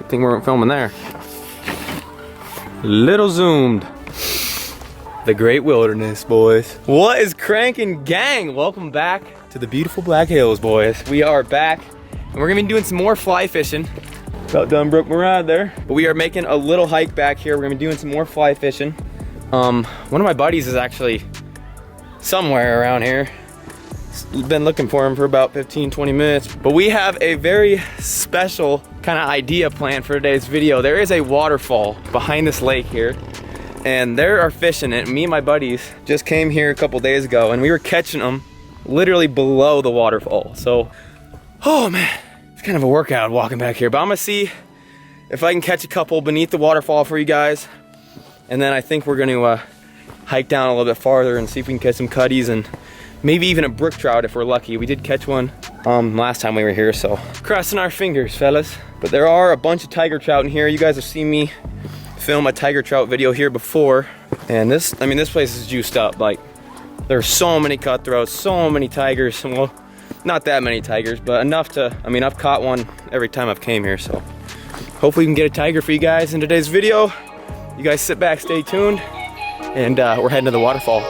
Good thing we weren't filming there. Little zoomed. The great wilderness, boys. What is cranking, gang? Welcome back to the beautiful Black Hills, boys. We are back, and we're gonna be doing some more fly fishing. About done broke my rod there. But we are making a little hike back here. We're gonna be doing some more fly fishing. One of my buddies is actually somewhere around here. Been looking for him for about 15-20 minutes. But we have a very special kind of idea planned for today's video. There is a waterfall behind this lake here, and there are fish in it. Me and my buddies just came here a couple days ago, and we were catching them literally below the waterfall. So, oh man, it's kind of a workout walking back here, but I'm gonna see if I can catch a couple beneath the waterfall for you guys. And then I think we're gonna hike down a little bit farther and see if we can catch some cutties and maybe even a brook trout if we're lucky. We did catch one last time we were here, so crossing our fingers, fellas. But there are a bunch of tiger trout in here. You guys have seen me film a tiger trout video here before, and this, I mean, this place is juiced up. Like, there's so many cutthroats, so many tigers. Well, not that many tigers, but enough to, I mean, I've caught one every time I've came here, so hopefully we can get a tiger for you guys in today's video. You guys sit back, stay tuned, and we're heading to the waterfall.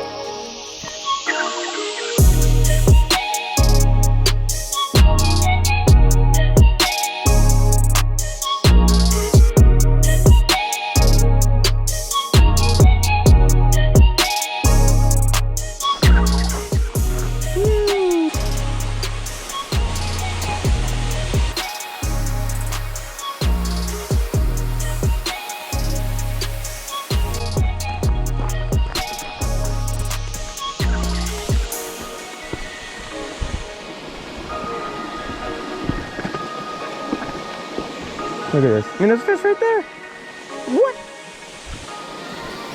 Look at this. I mean, there's fish right there. What?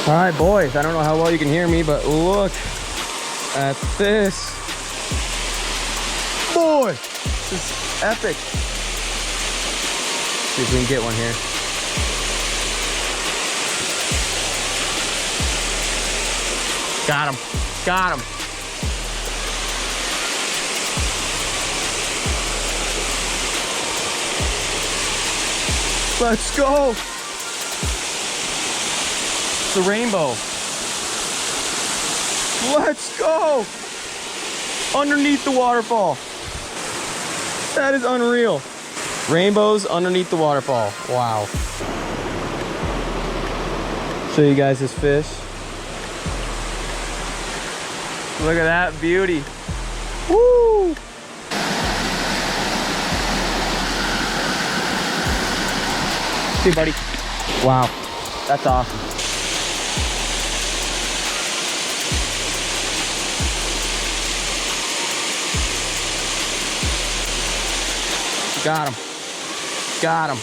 All right, boys. I don't know how well you can hear me, but look at this. Boy, this is epic. See if we can get one here. Got him. Got him. Let's go. It's a rainbow. Let's go. Underneath the waterfall. That is unreal. Rainbows underneath the waterfall. Wow. Show you guys this fish. Look at that beauty. Woo! See, buddy. Wow, that's awesome. Got him. Got him.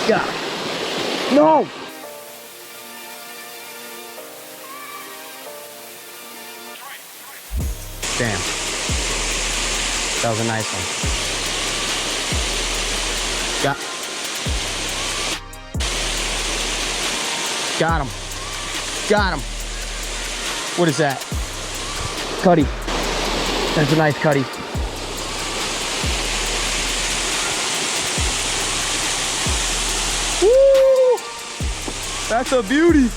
Got him. No! Damn. That was a nice one. Got him. Got him. What is that? Cutty. That's a nice cutty. Woo! That's a beauty.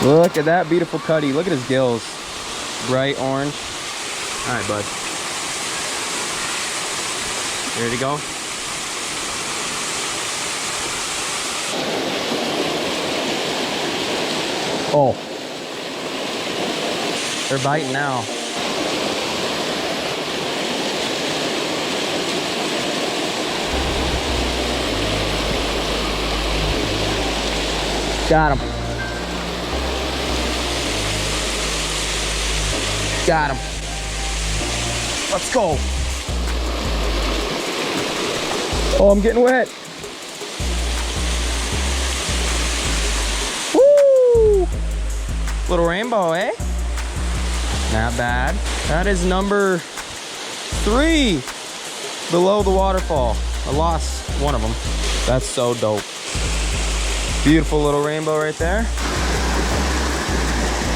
Look at that beautiful cutty. Look at his gills. Bright orange. All right, bud. Ready to go? Oh, they're biting now. Got him. Got him. Let's go. Oh, I'm getting wet. Little rainbow, eh? Not bad. That is number 3 below the waterfall. I lost one of them. That's so dope. Beautiful little rainbow right there.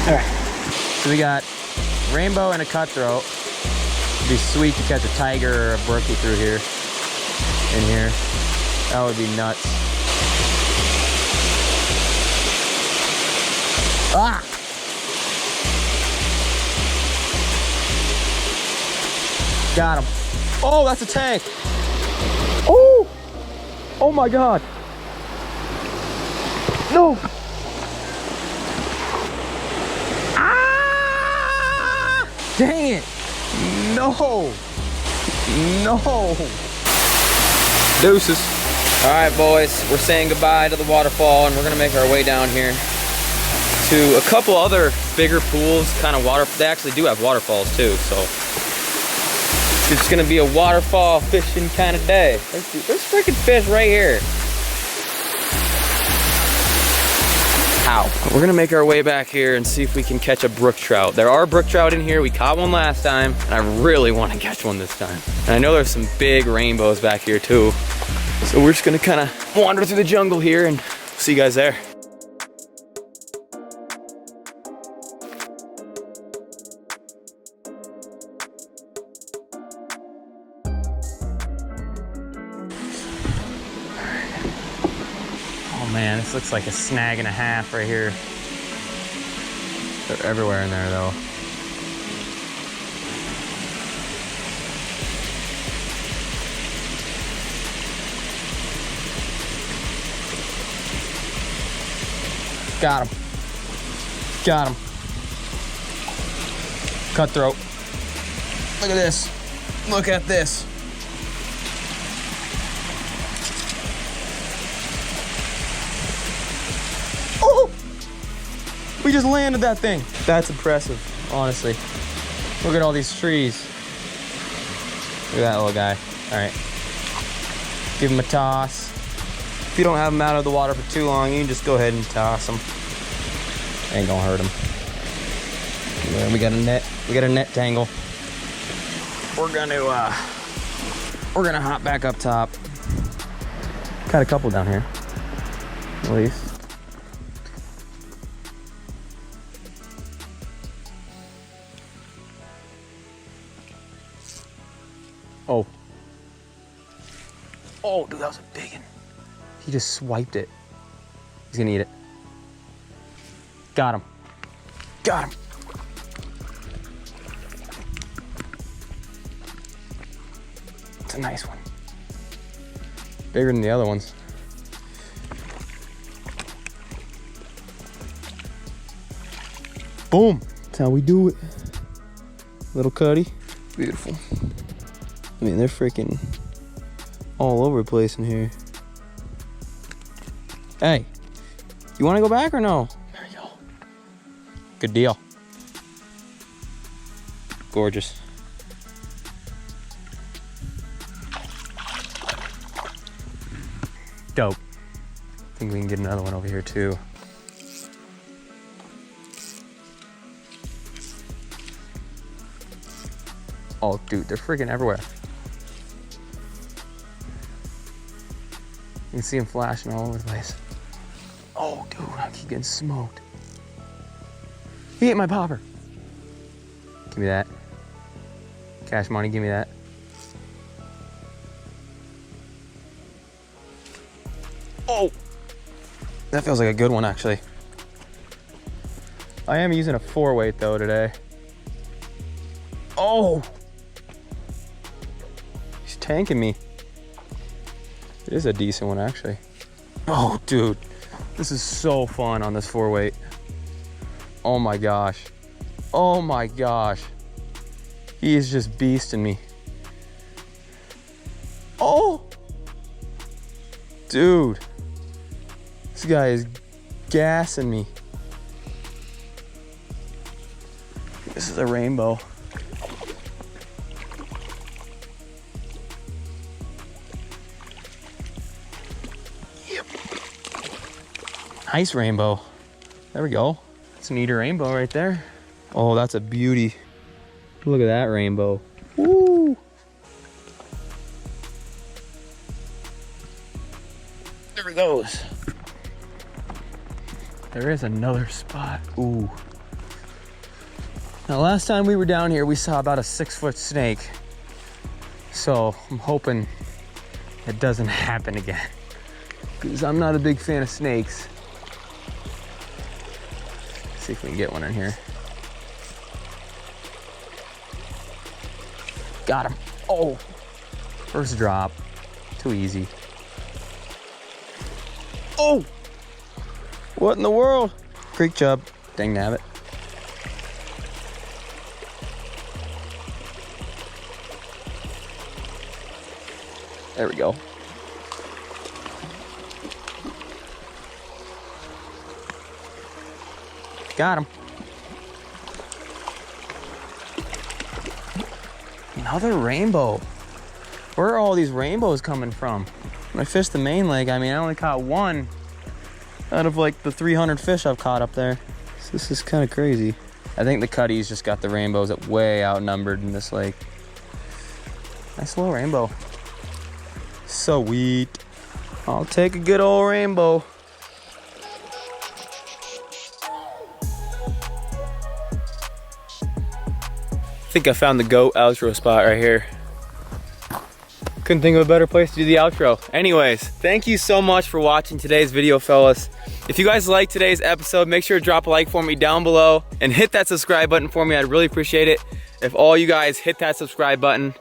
All right. So we got rainbow and a cutthroat. It'd be sweet to catch a tiger or a brookie through here. In here. That would be nuts. Ah! Got him. Oh, that's a tank. Oh! Oh my God. No. Ah! Dang it. No. No. Deuces. All right, boys, we're saying goodbye to the waterfall and we're gonna make our way down here to a couple other bigger pools, kind of water. They actually do have waterfalls too, so it's gonna be a waterfall fishing kind of day. There's freaking fish right here. Ow. We're gonna make our way back here and see if we can catch a brook trout. There are brook trout in here. We caught one last time, and I really want to catch one this time. And I know there's some big rainbows back here too. So we're just gonna kind of wander through the jungle here and see you guys there. Oh man, this looks like a snag and a half right here. They're everywhere in there though. Got him. Got him. Cutthroat. Look at this. Look at this. Oh! We just landed that thing. That's impressive, honestly. Look at all these trees. Look at that little guy. All right. Give him a toss. If you don't have them out of the water for too long, you can just go ahead and toss them. Ain't gonna hurt them. Yeah, we got a net. We got a net tangle. We're gonna hop back up top. Got a couple down here, at least. Oh. Oh, dude, that was a big one. He just swiped it. He's gonna eat it. Got him. Got him. It's a nice one. Bigger than the other ones. Boom. That's how we do it. Little cutty. Beautiful. I mean, they're freaking all over the place in here. Hey, you want to go back or no? There you go. Good deal. Gorgeous. Dope. I think we can get another one over here too. Oh, dude, they're freaking everywhere. You can see them flashing all over the place. Oh, dude, I keep getting smoked. He ate my popper. Give me that. Cash money, give me that. Oh! That feels like a good one, actually. I am using a 4-weight though today. Oh! He's tanking me. It is a decent one, actually. Oh, dude. This is so fun on this 4-weight. Oh my gosh. Oh my gosh. He is just beasting me. Oh! Dude. This guy is gassing me. This is a rainbow. Nice rainbow. There we go. That's a neater rainbow right there. Oh, that's a beauty. Look at that rainbow. Woo! There it goes. There is another spot. Ooh. Now, last time we were down here, we saw about a 6-foot snake. So I'm hoping it doesn't happen again, because I'm not a big fan of snakes. Let's see if we can get one in here. Got him. Oh, first drop. Too easy. Oh, what in the world? Creek chub. Dang nabbit. There we go. Got him. Another rainbow. Where are all these rainbows coming from? When I fished the main lake, I mean, I only caught one out of like the 300 fish I've caught up there. So this is kind of crazy. I think the cutties just got the rainbows that way outnumbered in this lake. Nice little rainbow. Sweet. I'll take a good old rainbow. I think I found the GOAT outro spot right here. Couldn't think of a better place to do the outro. Anyways, thank you so much for watching today's video, fellas. If you guys liked today's episode, make sure to drop a like for me down below and hit that subscribe button for me. I'd really appreciate it if all you guys hit that subscribe button.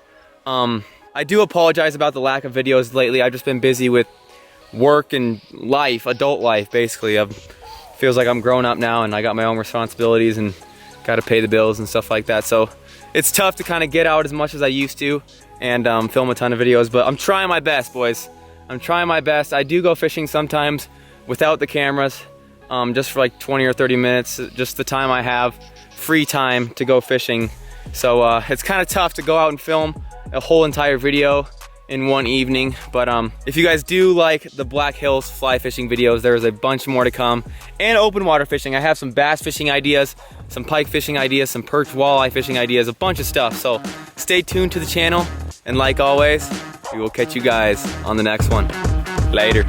I do apologize about the lack of videos lately. I've just been busy with work and life, adult life, basically. Feels like I'm grown up now and I got my own responsibilities and got to pay the bills and stuff like that. So it's tough to kind of get out as much as I used to and film a ton of videos, but I'm trying my best, boys. I'm trying my best. I do go fishing sometimes without the cameras, just for like 20 or 30 minutes, just the time I have free time to go fishing. So it's kind of tough to go out and film a whole entire video in one evening, but if you guys do like the Black Hills fly fishing videos, there's a bunch more to come, and open water fishing. I have some bass fishing ideas, some pike fishing ideas, some perch walleye fishing ideas, a bunch of stuff. So stay tuned to the channel, and like always, we will catch you guys on the next one. Later.